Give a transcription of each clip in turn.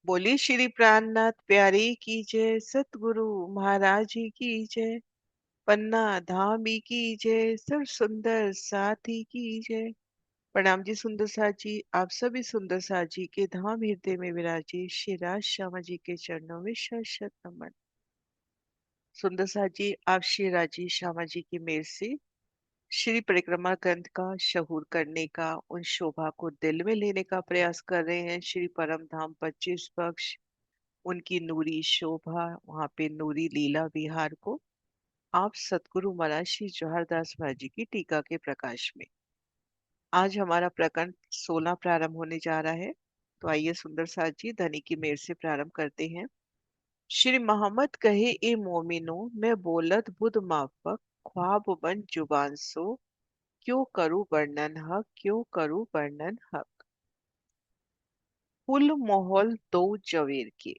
बोली श्री प्राणनाथ प्यारे की जय, सतगुरु महाराज जी की जय, पन्ना धामी की जय, सब सुंदर साथी की जय। प्रणाम जी सुंदर साथ जी, आप सभी सुंदर साथ जी के धाम हृदय में विराजे श्री राज श्यामा जी के चरणों में शत शत नमन। सुंदर साथ जी, आप श्री राजी श्यामा जी की मेहर से श्री परिक्रमा ग्रंथ का शहूर करने का, उन शोभा को दिल में लेने का प्रयास कर रहे हैं। श्री परम धाम 25 पक्ष, उनकी नूरी शोभा, वहां पे नूरी लीला विहार को आप सतगुरु महाराज श्री जवाहरदास महाराज जी की टीका के प्रकाश में आज हमारा प्रकरण 16 प्रारंभ होने जा रहा है। तो आइए सुंदर साथ जी धनी की मेर से प्रारंभ करते हैं। श्री मोहम्मद कहे ए मोमिनो, मैं बोलत बुध माफक, ख्वाब बन जुबान सो, क्यों करूं वर्णन हक, क्यों करूं वर्णन हक। पुल मोहल दो जवेर के,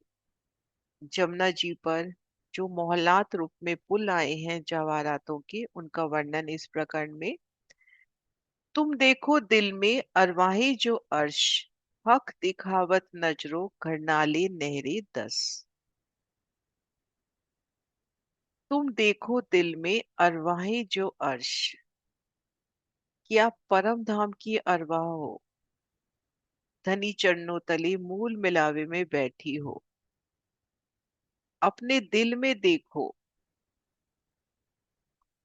जमुना जी पर जो मोहल्लात रूप में पुल आए हैं जवाहरातों के, उनका वर्णन इस प्रकरण में। तुम देखो दिल में अरवाही जो अर्श, हक दिखावत नजरो घरनाले नहरे 10। तुम देखो दिल में अरवाही जो अर्श, कि आप परम धाम की अरवाह हो, धनी चरणों तले मूल मिलावे में बैठी हो। अपने दिल में देखो,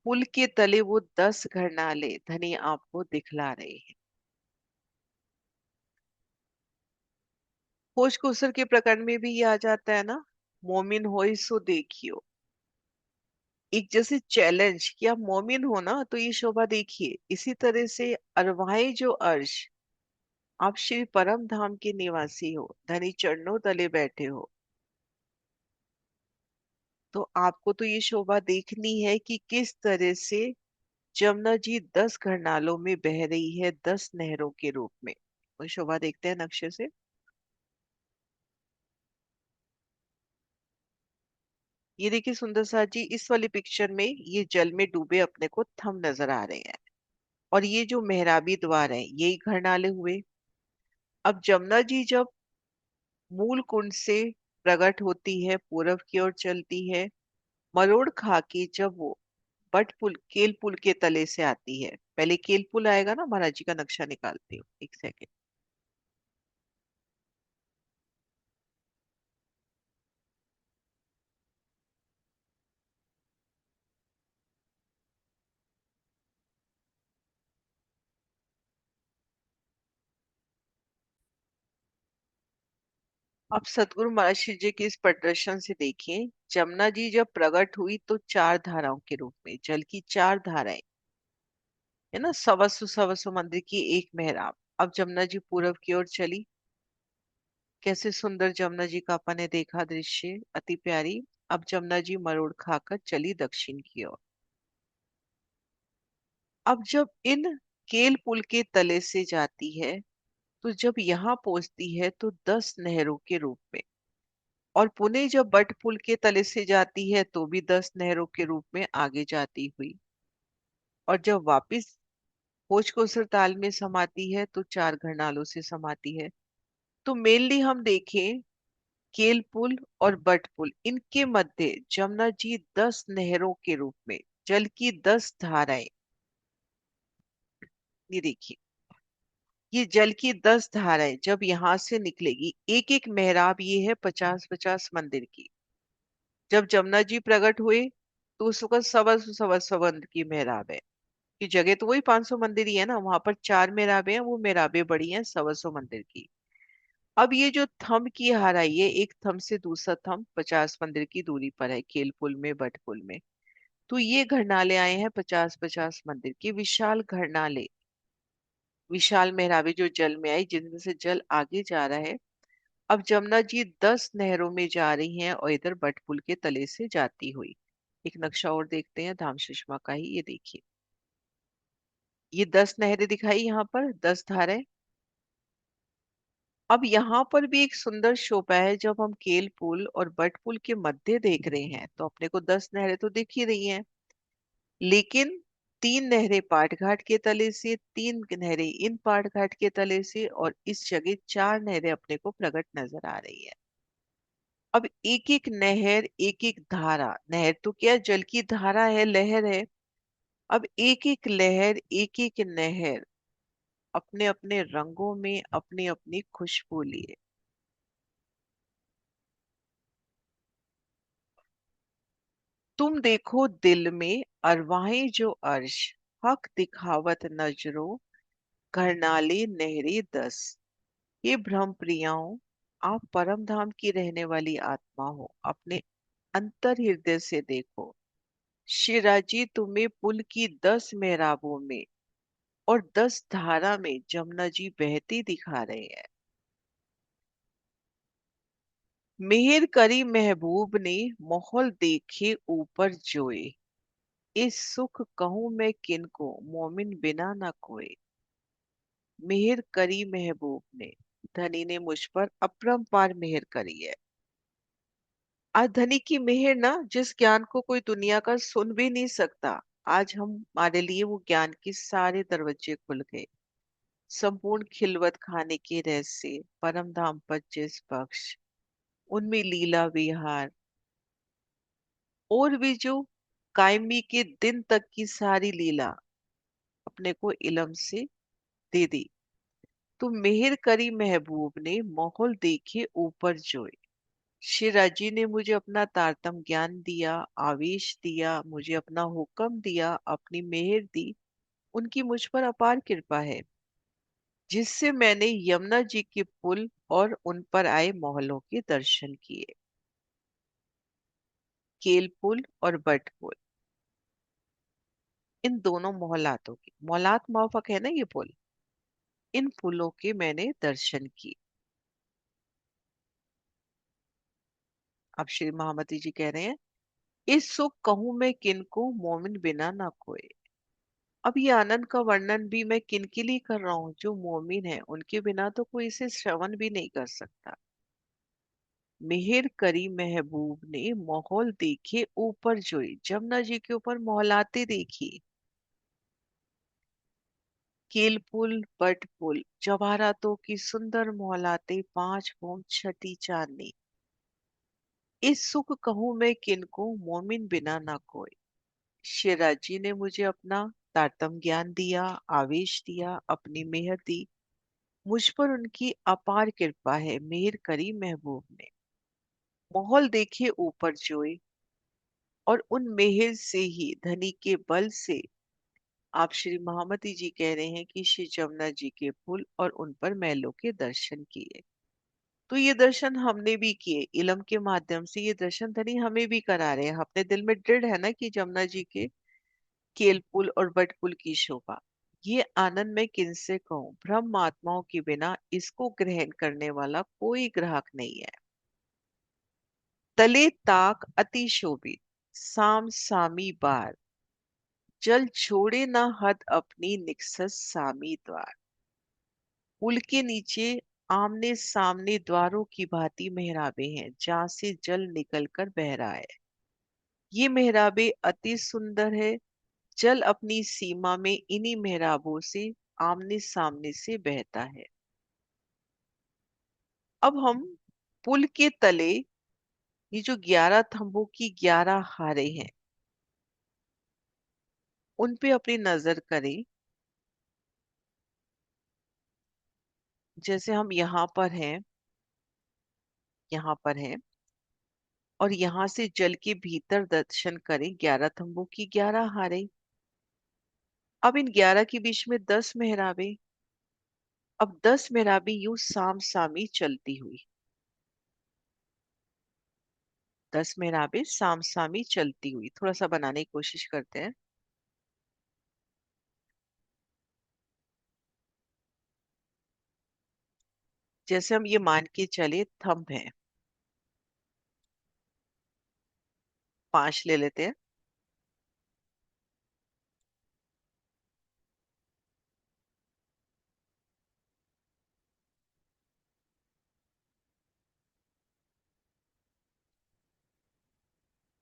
पुल के तले वो 10 घरनाले धनी आपको दिखला रहे हैं। खोज कुसर के प्रकरण में भी ये आ जाता है ना, मोमिन होई सो देखियो। एक जैसे चैलेंज कि आप मोमिन हो ना तो ये शोभा देखिए। इसी तरह से अरवाहे जो अर्श, आप श्री परम धाम के निवासी हो, धनी चरणों तले बैठे हो, तो आपको तो ये शोभा देखनी है कि किस तरह से जमुना जी 10 घरनालों में बह रही है, 10 नहरों के रूप में। वो शोभा देखते हैं नक्शे से। ये देखिए सुंदर साथ जी, इस वाली पिक्चर में ये जल में डूबे अपने को थंब नजर आ रहे हैं, और ये जो मेहराबी द्वार है यही घरनाले हुए। अब जमुना जी जब मूल कुंड से प्रकट होती है, पूरब की ओर चलती है, मरोड़ खा के जब वो बट पुल केल पुल के तले से आती है। पहले केल पुल आएगा ना, महाराज जी का नक्शा निकालती हूँ एक सेकेंड। अब सतगुरु महाराज श्री जी के इस प्रदर्शन से देखिए, जमुना जी जब प्रकट हुई तो 4 धाराओं के रूप में, जल की 4 धाराएं है ना, सवसु मंदिर की एक मेहराब। अब जमुना जी पूरब की ओर चली, कैसे सुंदर जमुना जी का अपन ने देखा दृश्य, अति प्यारी। अब जमुना जी मरोड़ खाकर चली दक्षिण की ओर। अब जब इन केल पुल के तले से जाती है, तो जब यहाँ पहुंचती है तो 10 नहरों के रूप में, और पुणे जब बट पुल के तले से जाती है तो भी 10 नहरों के रूप में आगे जाती हुई, और जब वापिस खोज कोसर ताल में समाती है तो 4 घरनालों से समाती है। तो मेनली हम देखें, केल पुल और बट पुल, इनके मध्य जमुना जी 10 नहरों के रूप में, जल की 10 धाराएं। ये देखिए, ये जल की 10 धाराएं जब यहाँ से निकलेगी, एक एक मेहराब ये है 50-50 मंदिर की। जब जमुना जी प्रकट हुए तो उस वक्त सवा सौ मंदिर की मेहराब है, कि जगह तो वही 500 मंदिर ही है ना, वहां पर 4 मेहराबे हैं, वो मेहराबे बड़ी हैं 125 मंदिर की। अब ये जो थंब की हार आई है, एक थंब से दूसरा थंब 50 मंदिर की दूरी पर है, केल पुल में बट पुल में। तो ये घरनाले आए हैं 50-50 मंदिर की, विशाल घरनाले, विशाल मेहराबे जो जल में आई, जिनमें से जल आगे जा रहा है। अब जमुना जी 10 नहरों में जा रही हैं, और इधर बट पुल के तले से जाती हुई। एक नक्शा और देखते हैं धाम सुषमा का ही, ये देखिए, ये 10 नहरें दिखाई यहाँ पर, 10 धाराएं। अब यहाँ पर भी एक सुंदर शोभा है, जब हम केल पुल और बट पुल के मध्य देख रहे हैं तो अपने को 10 नहरें तो दिख ही रही हैं, लेकिन 3 नहरें पाट घाट के तले से, 3 नहरें इन पाट घाट के तले से, और इस जगह 4 नहरें अपने को प्रकट नजर आ रही है। अब एक एक नहर, एक एक धारा, नहर तो क्या जल की धारा है, लहर है। अब एक एक लहर, एक एक नहर अपने अपने रंगों में अपनी अपनी खुशबू लिए। तुम देखो दिल में अरवाहें जो अर्श, हक दिखावत नजरों, करनाले नहरे दस। ये भ्रम प्रियाओं, आप परम धाम की रहने वाली आत्मा हो, अपने अंतर हृदय से देखो। शिराजी तुम्हें पुल की 10 मेहराबों में और 10 धारा में जमुना जी बहती दिखा रहे हैं। मेहर करी महबूब ने, माहौल देखे ऊपर जोए। इस सुख कहूँ मैं किनको, मोमिन बिना न कोई। मेहर करी महबूब ने, धनी ने मुझ पर अपरंपार मेहर करी है। आज धनी की मेहर ना, जिस ज्ञान को कोई दुनिया का सुन भी नहीं सकता, आज हम हमारे लिए वो ज्ञान के सारे दरवाजे खुल गए। संपूर्ण खिलवत खाने के रहस्य, परम धाम 25 पक्ष, उनमें लीला विहार, और भी जो कायमी के दिन तक की सारी लीला अपने को इलम से दे दी। तो मेहर करी महबूब ने, माहौल देखे ऊपर जोए। शिराजी ने मुझे अपना तारतम ज्ञान दिया, आवेश दिया, मुझे अपना हुक्म दिया, अपनी मेहर दी। उनकी मुझ पर अपार कृपा है, जिससे मैंने यमुना जी के पुल और उन पर आए मोहल्लों के दर्शन किए। केल पुल और बट पुल, इन दोनों मोहल्लातों की, मोहल्लात माफक है ना ये पुल, इन पुलों के मैंने दर्शन किए। अब श्री महामती जी कह रहे हैं, इस सुख कहूं मैं किनको, मोमिन बिना ना कोई। अब ये आनंद का वर्णन भी मैं किन के लिए कर रहा हूँ, जो मोमिन है, उनके बिना तो कोई इसे श्रवण भी नहीं कर सकता। मेहर करी महबूब ने, माहौल देखे ऊपर जोई। जमुना जी के ऊपर मोहलाते देखी। केल पुल, बट पुल, जवाहरातों की सुंदर मोहलाते, 5 बूंद छठी चांदनी। इस सुख कहूं मैं किनको, मोमिन बिना ना कोई। शिराजी ने मुझे अपना तारतम ज्ञान दिया, आवेश दिया, अपनी मेहर दी। मुझ पर उनकी अपार कृपा है, मेहर करी महबूब ने। माहौल देखे ऊपर जोए, और उन मेहर से ही, धनी के बल से, आप श्री महामती जी कह रहे हैं कि श्री जमुना जी के पुल और उन पर महलों के दर्शन किए। तो ये दर्शन हमने भी किए, इलम के माध्यम से ये दर्शन धनी हमें भी करा रहे हैं। अपने दिल में दृढ़ है ना कि जमुना जी के केल पुल और बट पुल की शोभा। ये आनंद मैं किनसे कहूँ, ब्रह्म आत्माओं के बिना इसको ग्रहण करने वाला कोई ग्राहक नहीं है। तले ताक अति शोभित, साम सामी बार, जल छोड़े ना हद अपनी, निकसस सामी द्वार। पुल के नीचे आमने सामने द्वारों की भांति मेहराबें हैं, जहां से जल निकलकर बह रहा है। ये मेहराबें अति सुंदर है। जल अपनी सीमा में इन्हीं मेहराबों से आमने सामने से बहता है। अब हम पुल के तले, ये जो 11 थंबों की 11 हारे हैं, उन पे अपनी नजर करें। जैसे हम यहाँ पर हैं, यहाँ पर हैं, और यहाँ से जल के भीतर दर्शन करें, 11 थंबों की 11 हारे। अब इन 11 के बीच में 10 मेहराबें। अब 10 मेहराबें यूं साम सामी चलती हुई, 10 मेहराबें साम सामी चलती हुई, थोड़ा सा बनाने की कोशिश करते हैं। जैसे हम ये मान के चले, थंब है, 5 ले लेते हैं।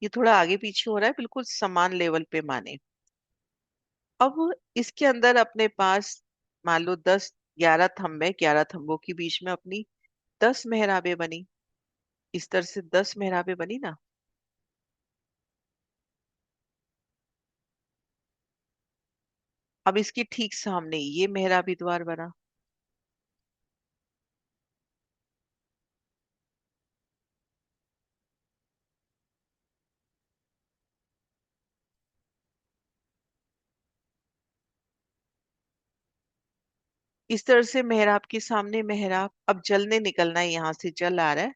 ये थोड़ा आगे पीछे हो रहा है, बिल्कुल समान लेवल पे माने। अब इसके अंदर अपने पास मान लो 10, 11 थंब है, 11 थंबों के बीच में अपनी 10 मेहराबें बनी। इस तरह से 10 मेहराबें बनी ना। अब इसके ठीक सामने ये मेहराबी द्वार बना। इस तरह से मेहराब के सामने मेहराब, अब जल ने निकलना है, यहाँ से जल आ रहा है।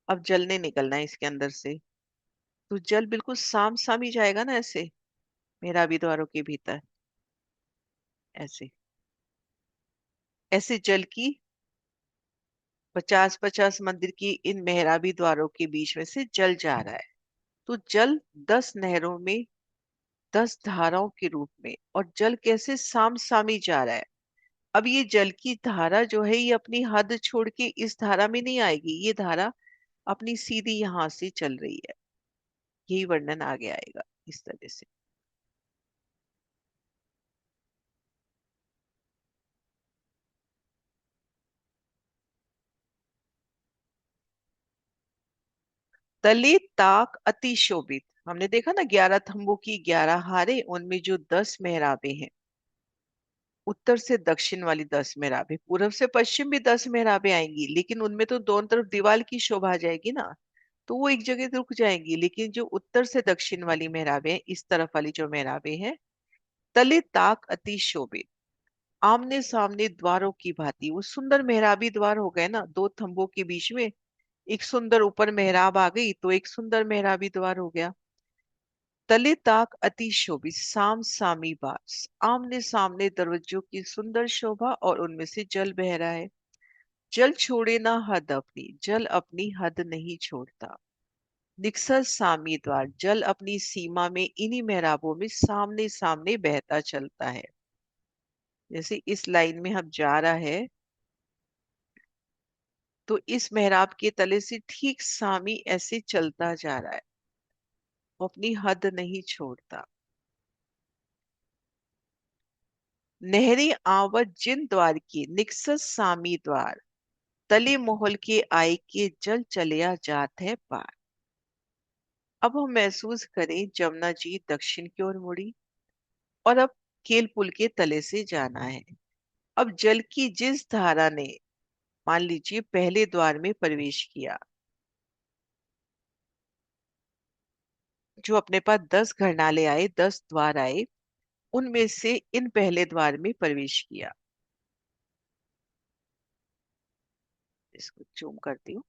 अब जल ने निकलना है इसके अंदर से। तो जल बिल्कुल साम सामी जाएगा ना ऐसे, मेहराबी द्वारों के भीतर। ऐसे, ऐसे जल की 50-50 मंदिर की इन मेहराबी द्वारों के बीच में से जल जा रहा है। तो जल 10 नहरों में, 10 धाराओं के रूप में, और जल कैसे साम सामी जा रहा है। अब ये जल की धारा जो है ये अपनी हद छोड़ के इस धारा में नहीं आएगी, ये धारा अपनी सीधी यहां से चल रही है। यही वर्णन आगे आएगा इस तरह से। तले ताक अति शोभित। हमने देखा ना 11 थंबों की 11 हारे, उनमें जो 10 मेहराबें हैं, उत्तर से दक्षिण वाली 10 मेहराबें, पूर्व से पश्चिम भी 10 मेहराबें आएंगी, लेकिन उनमें तो दोनों तरफ दीवार की शोभा आ जाएगी ना। तो वो एक जगह रुक जाएंगी, लेकिन जो उत्तर से दक्षिण वाली मेहराबें हैं, इस तरफ वाली जो मेहराबें हैं, तले ताक अति शोभित, आमने सामने द्वारों की भांति। वो सुंदर मेहराबी द्वार हो गए ना, दो थंबों के बीच में एक सुंदर ऊपर मेहराब आ गई, तो एक सुंदर मेहराबी द्वार हो गया। तले ताक अति शोभित, साम सामी बास, आमने सामने दरवाजों की सुंदर शोभा, और उनमें से जल बह रहा है। जल छोड़े ना हद अपनी, जल अपनी हद नहीं छोड़ता। निक्सर सामी द्वार, जल अपनी सीमा में इन्हीं मेहराबों में सामने सामने बहता चलता है। जैसे इस लाइन में हम जा रहा है, तो इस मेहराब के तले से ठीक सामी ऐसे चलता जा रहा है, वो अपनी हद नहीं छोड़ता। नहरे आवत जिन द्वार की, निक्सस सामी द्वार, तले मोहल के आय के जल चलिया जात है पार। अब हम महसूस करें जमुना जी दक्षिण की ओर मुड़ी, और अब केल पुल के तले से जाना है। अब जल की जिस धारा ने, मान लीजिए पहले द्वार में प्रवेश किया, जो अपने पास 10 घरनाले आए, 10 द्वार आए, उनमें से इन पहले द्वार में प्रवेश किया। इसको जूम करती हूँ।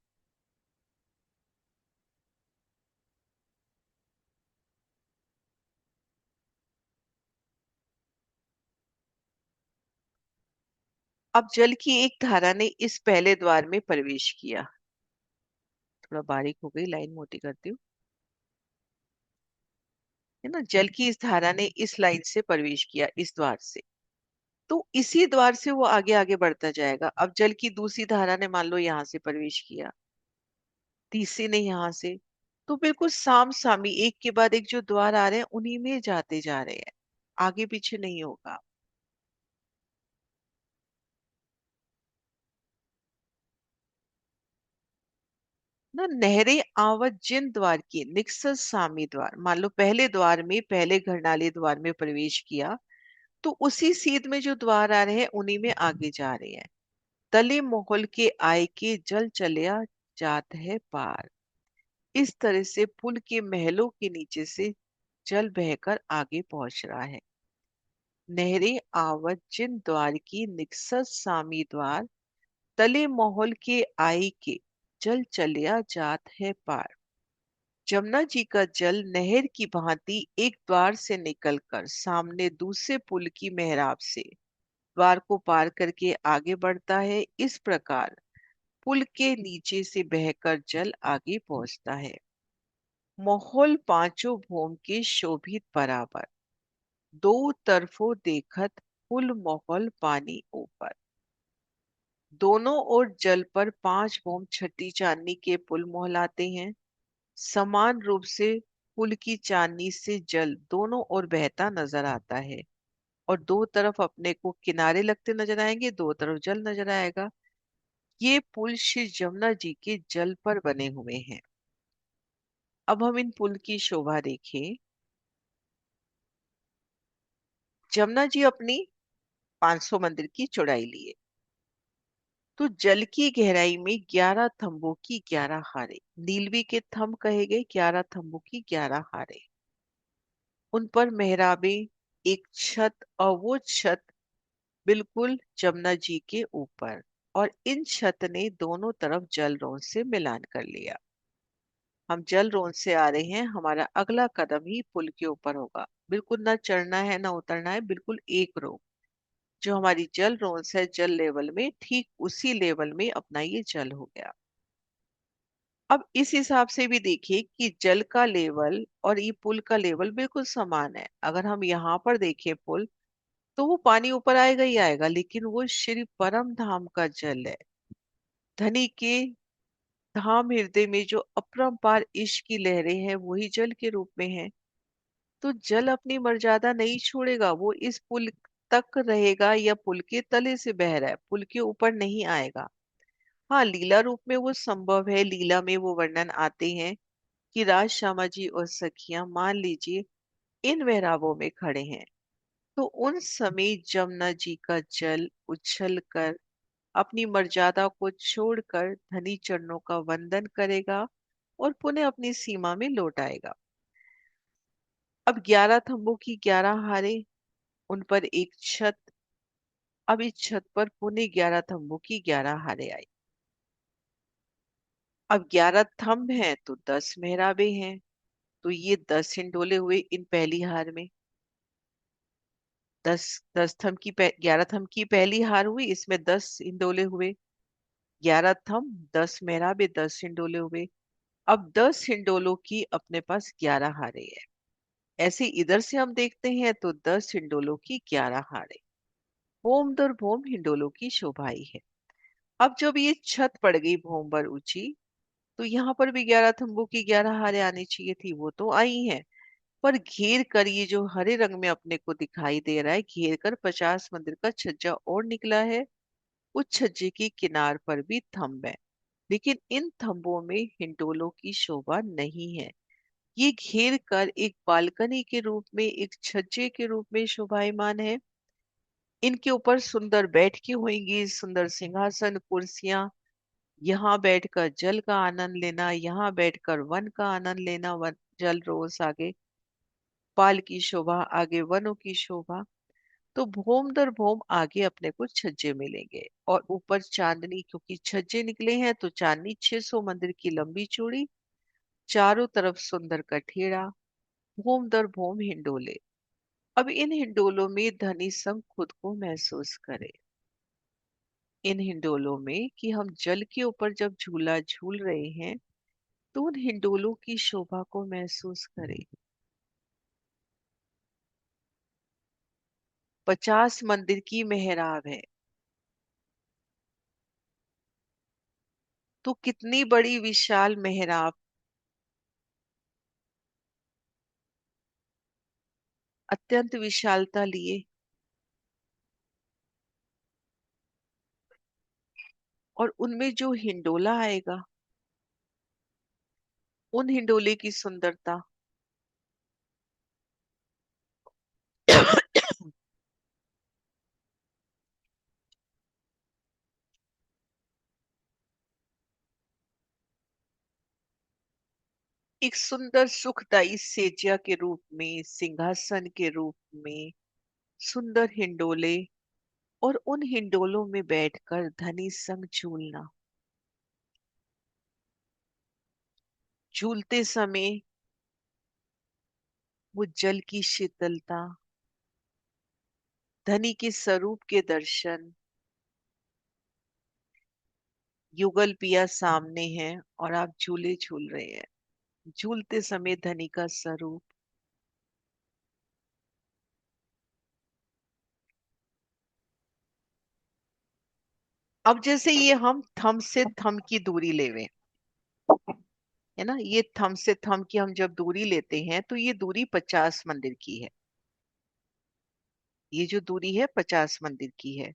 अब जल की एक धारा ने इस पहले द्वार में प्रवेश किया। थोड़ा बारीक हो गई लाइन, मोटी करती हूँ। है ना, जल की इस धारा ने इस लाइन से प्रवेश किया, इस द्वार से। तो इसी द्वार से वो आगे आगे बढ़ता जाएगा। अब जल की दूसरी धारा ने मान लो यहाँ से प्रवेश किया, तीसरी ने यहाँ से। तो बिल्कुल साम सामी एक के बाद एक जो द्वार आ रहे हैं उन्हीं में जाते जा रहे हैं, आगे पीछे नहीं होगा। ना, नहरे आवत जिन द्वार की, निक्सस सामी द्वार, मान लो पहले द्वार में, पहले घरनाले द्वार में प्रवेश किया, तो उसी सीध में जो द्वार आ रहे हैं उन्हीं में आगे जा रहे हैं। तले मोहल के आय के जल चलिया जात है पार। इस तरह से पुल के महलों के नीचे से जल बहकर आगे पहुंच रहा है। नहरे आवत जिन द्वार की, निक्सस सामी द्वार, तले मोहल के आय के जल चलिया जात है पार। जमुना जी का जल नहर की भांति एक द्वार से निकलकर सामने दूसरे पुल की मेहराब से द्वार को पार करके आगे बढ़ता है। इस प्रकार पुल के नीचे से बहकर जल आगे पहुंचता है। माहौल पांचों भौम के शोभित बराबर, दो तरफों देखत पुल माहौल पानी ऊपर। दोनों ओर जल पर 5 भौम छठी चांदनी के पुल मोहलाते हैं। समान रूप से पुल की चांदनी से जल दोनों ओर बहता नजर आता है, और दो तरफ अपने को किनारे लगते नजर आएंगे, दो तरफ जल नजर आएगा। ये पुल श्री जमुना जी के जल पर बने हुए हैं। अब हम इन पुल की शोभा देखें। जमुना जी अपनी 500 मंदिर की चौड़ाई लिए, तो जल की गहराई में 11 थंबों की 11 हारे, नीलवी के थंब कहे गए, 11 थंबों की 11 हारे। उन पर मेहराबे, एक छत, और वो छत बिल्कुल जमुना जी के ऊपर, और इन छत ने दोनों तरफ जल रौन से मिलान कर लिया। हम जल रौन से आ रहे हैं, हमारा अगला कदम ही पुल के ऊपर होगा। बिल्कुल ना चढ़ना है ना उतरना है, बिल्कुल एक रो। जो हमारी जल रौंस है जल लेवल में, ठीक उसी लेवल में अपना ये जल हो गया। अब इस हिसाब से भी देखिए कि जल का लेवल और ये पुल का लेवल बिल्कुल समान है। अगर हम यहाँ पर देखें पुल, तो वो पानी ऊपर आएगा ही आएगा, लेकिन वो श्री परम धाम का जल है। धनी के धाम हृदय में जो अपरंपार इश्क की लहरें हैं, वही जल के रूप में है। तो जल अपनी मर्यादा नहीं छोड़ेगा, वो इस पुल तक रहेगा या पुल के तले से बह रहा है, पुल के ऊपर नहीं आएगा। हाँ, लीला रूप में वो संभव है। लीला में वो वर्णन आते हैं कि राज श्यामा जी और सखियां, मान लीजिए, इन बहरावों में खड़े हैं, तो उन समय जमुना जी का जल उछल कर अपनी मर्यादा को छोड़कर धनी चरणों का वंदन करेगा और पुनः अपनी सीमा में लौट आएगा। अब 11 थंबों की 11 हारे, उन पर एक छत। अब इस छत पर पुनः 11 थंबों की 11 हारे आई। अब 11 थंब हैं तो 10 मेहराबे हैं, तो ये 10 हिंडोले हुए इन पहली हार में। 11 थंब की पहली हार हुई, इसमें 10 हिंडोले हुए। 11 थंब, 10 मेहराबे, 10 हिंडोले हुए। अब 10 हिंडोलों की अपने पास 11 हारे हैं। ऐसे इधर से हम देखते हैं तो 10 हिंडोलों की 11 हारे। भोम दर भोम हिंडोलों की शोभाई है। अब जब ये छत पड़ गई भोम पर ऊंची, तो यहाँ पर भी 11 थंबों की 11 हारे आनी चाहिए थी, वो तो आई हैं। पर घेर कर ये जो हरे रंग में अपने को दिखाई दे रहा है, घेर कर 50 मंदिर का छज्जा और निकला है। उस छज्जे की किनार पर भी थंब है, लेकिन इन थंबों में हिंडोलों की शोभा नहीं है। ये घेर कर एक बालकनी के रूप में, एक छज्जे के रूप में शोभायमान है। इनके ऊपर सुंदर बैठकी होंगी, सुंदर सिंहासन, कुर्सियां। यहाँ बैठकर जल का आनंद लेना, यहाँ बैठकर वन का आनंद लेना, वन जल रोज आगे पाल की शोभा, आगे वनों की शोभा। तो भोम दर भोम आगे अपने को छज्जे मिलेंगे, और ऊपर चांदनी, क्योंकि छज्जे निकले हैं तो चांदनी 600 मंदिर की लंबी चूड़ी, चारों तरफ सुंदर कठेड़ा, भोम दर भोम हिंडोले। अब इन हिंडोलों में धनी संग खुद को महसूस करे। इन हिंडोलों में कि हम जल के ऊपर जब झूला झूल रहे हैं, तो उन हिंडोलों की शोभा को महसूस करें। 50 मंदिर की मेहराब है, तो कितनी बड़ी विशाल मेहराब, अत्यंत विशालता लिए। और उनमें जो हिंडोला आएगा, उन हिंडोले की सुंदरता। एक सुंदर सुखदाई सेजिया के रूप में, सिंहासन के रूप में, सुंदर हिंडोले, और उन हिंडोलों में बैठकर धनी संग झूलना। झूलते समय वो जल की शीतलता, धनी के स्वरूप के दर्शन, युगल पिया सामने है और आप झूले झूल रहे हैं। झूलते समय धनी का स्वरूप। अब जैसे ये हम थम से थम की दूरी लेवे, है ना, ये थम से थम की हम जब दूरी लेते हैं, तो ये दूरी 50 मंदिर की है। ये जो दूरी है 50 मंदिर की है।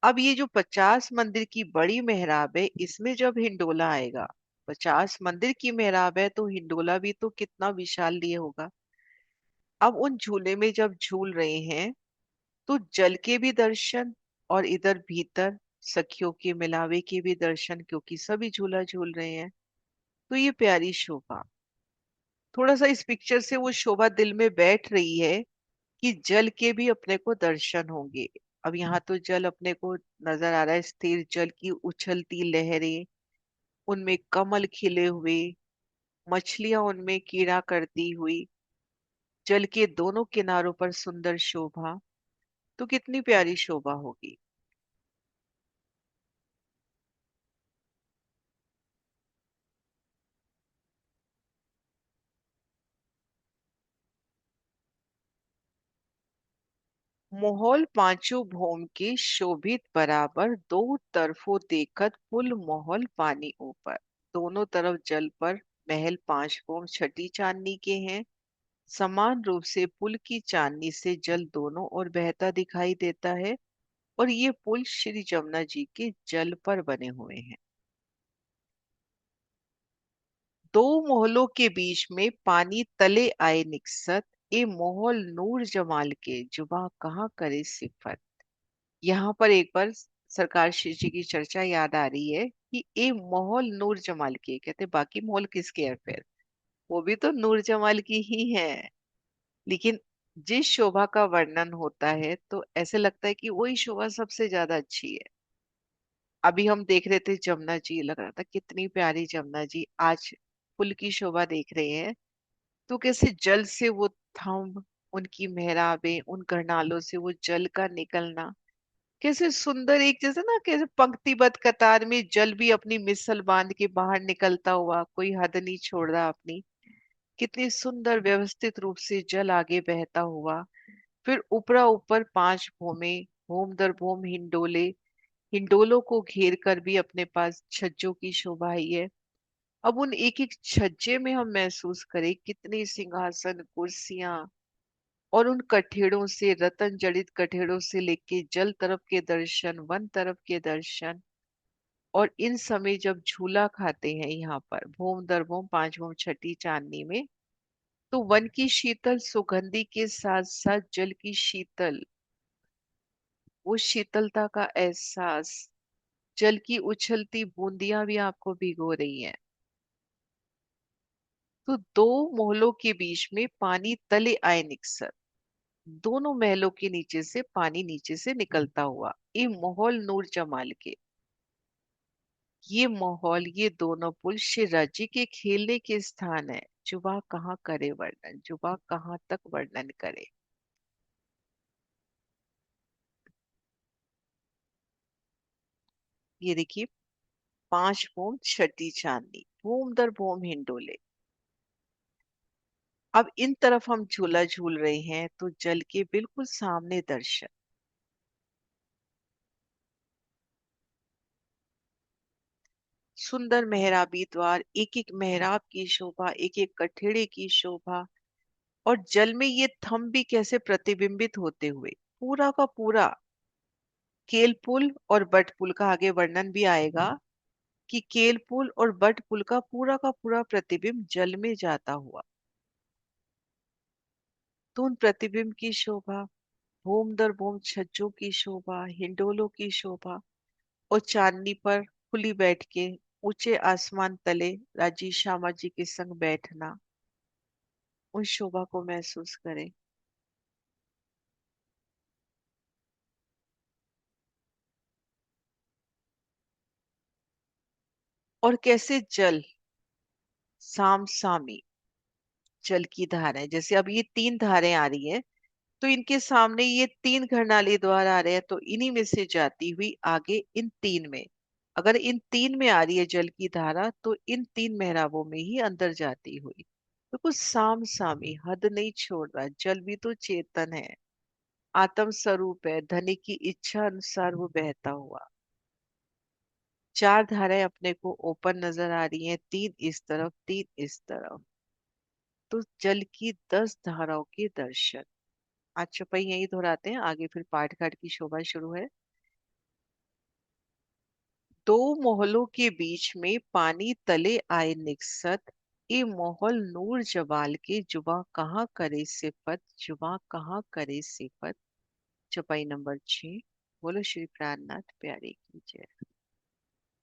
अब ये जो 50 मंदिर की बड़ी मेहराब है, इसमें जब हिंडोला आएगा, 50 मंदिर की मेहराब है तो हिंडोला भी तो कितना विशाल लिए होगा। अब उन झूले में जब झूल रहे हैं तो जल के भी दर्शन, और इधर भीतर सखियों के मिलावे के भी दर्शन, क्योंकि सभी झूला झूल रहे हैं। तो ये प्यारी शोभा, थोड़ा सा इस पिक्चर से वो शोभा दिल में बैठ रही है कि जल के भी अपने को दर्शन होंगे। अब यहाँ तो जल अपने को नजर आ रहा है, स्थिर जल की उछलती लहरें, उनमें कमल खिले हुए, मछलियां उनमें कीड़ा करती हुई, जल के दोनों किनारों पर सुंदर शोभा। तो कितनी प्यारी शोभा होगी। मोहल पांचों भौम के शोभित बराबर, दो तरफों देखत पुल मोहल पानी ऊपर। दोनों तरफ जल पर महल पांच भौम छठी चांदनी के हैं। समान रूप से पुल की चांदनी से जल दोनों ओर बहता दिखाई देता है, और ये पुल श्री जमुना जी के जल पर बने हुए हैं। दो मोहलों के बीच में पानी तले आए निकसत, ए मोहल नूर जमाल के जुबा कहाँ करे सिफत। यहाँ पर एक बार सरकार श्री जी की चर्चा याद आ रही है कि ए मोहल नूर जमाल के, कहते बाकी मोहल किसके हैं फिर, वो भी तो नूर जमाल की ही है। लेकिन जिस शोभा का वर्णन होता है तो ऐसे लगता है कि वही शोभा सबसे ज्यादा अच्छी है। अभी हम देख रहे थे जमुना जी, लग रहा था कितनी प्यारी जमुना जी। आज पुल की शोभा देख रहे हैं तो कैसे जल से वो थंब, उनकी मेहराबें, उन करनालों से वो जल का निकलना, कैसे सुंदर, एक जैसे ना, कैसे पंक्तिबद्ध कतार में जल भी अपनी मिसल बांध के बाहर निकलता हुआ, कोई हद नहीं छोड़ रहा अपनी। कितनी सुंदर व्यवस्थित रूप से जल आगे बहता हुआ। फिर ऊपरा ऊपर पांच भौमे, भौम दर भौम हिंडोले, हिंडोलों को घेर कर भी अपने पास छज्जों की शोभा ही है। अब उन एक एक छज्जे में हम महसूस करें कितने सिंहासन, कुर्सियां, और उन कठेड़ों से, रतन जड़ित कठेड़ों से लेके जल तरफ के दर्शन, वन तरफ के दर्शन। और इन समय जब झूला खाते हैं यहाँ पर भूम दर भूम पांच भूम छठी चांदनी में, तो वन की शीतल सुगंधी के साथ साथ जल की शीतल, वो शीतलता का एहसास, जल की उछलती बूंदियां भी आपको भिगो रही हैं। तो दो मोहलों के बीच में पानी तले आए निकसर, दोनों महलों के नीचे से पानी नीचे से निकलता हुआ, ये माहौल नूर जमाल के, ये माहौल, ये दोनों पुल शिवराज जी के खेलने के स्थान है। जुबा कहाँ करे वर्णन, जुबा कहाँ तक वर्णन करे। ये देखिए, पांच भूम छठी चांदनी, भूम दर भूम हिंडोले। अब इन तरफ हम झूला झूल रहे हैं तो जल के बिल्कुल सामने दर्शन, सुंदर मेहराबी द्वार, एक एक मेहराब की शोभा, एक एक कठेड़े की शोभा, और जल में ये थंब भी कैसे प्रतिबिंबित होते हुए, पूरा का पूरा। केल पुल और बट पुल का आगे वर्णन भी आएगा कि केल पुल और बट पुल का पूरा प्रतिबिंब जल में जाता हुआ। तो उन प्रतिबिंब की शोभा, भूम दर भूम छज्जों की शोभा, हिंडोलों की शोभा, और चांदनी पर खुली बैठ के ऊंचे आसमान तले राजी श्यामा जी के संग बैठना, उन शोभा को महसूस करें। और कैसे जल साम सामी, जल की धाराएं, जैसे अब ये तीन धाराएं आ रही है तो इनके सामने ये तीन घरनाली द्वार आ रहे हैं, तो इन्हीं में से जाती हुई आगे इन तीन में, अगर इन तीन में आ रही है जल की धारा तो इन तीन मेहराबों में ही अंदर जाती हुई। तो कुछ साम सामी, हद नहीं छोड़ रहा, जल भी तो चेतन है, आत्म स्वरूप है, धनी की इच्छा अनुसार वो बहता हुआ। चार धाराएं अपने को ओपन नजर आ रही हैं, तीन इस तरफ, तीन इस तरफ। तो जल की 10 धाराओं के दर्शन। आज चौपाई यही दोहराते हैं, आगे फिर पाठ घाट की शोभा शुरू है। दो मोहल्लों के बीच में पानी तले आए निकसत, ए मोहल नूर जवाल के जुबा कहाँ करे सिफत, जुबा कहाँ करे सिफत। चौपाई नंबर 6। बोलो श्री प्राणनाथ प्यारे की जय।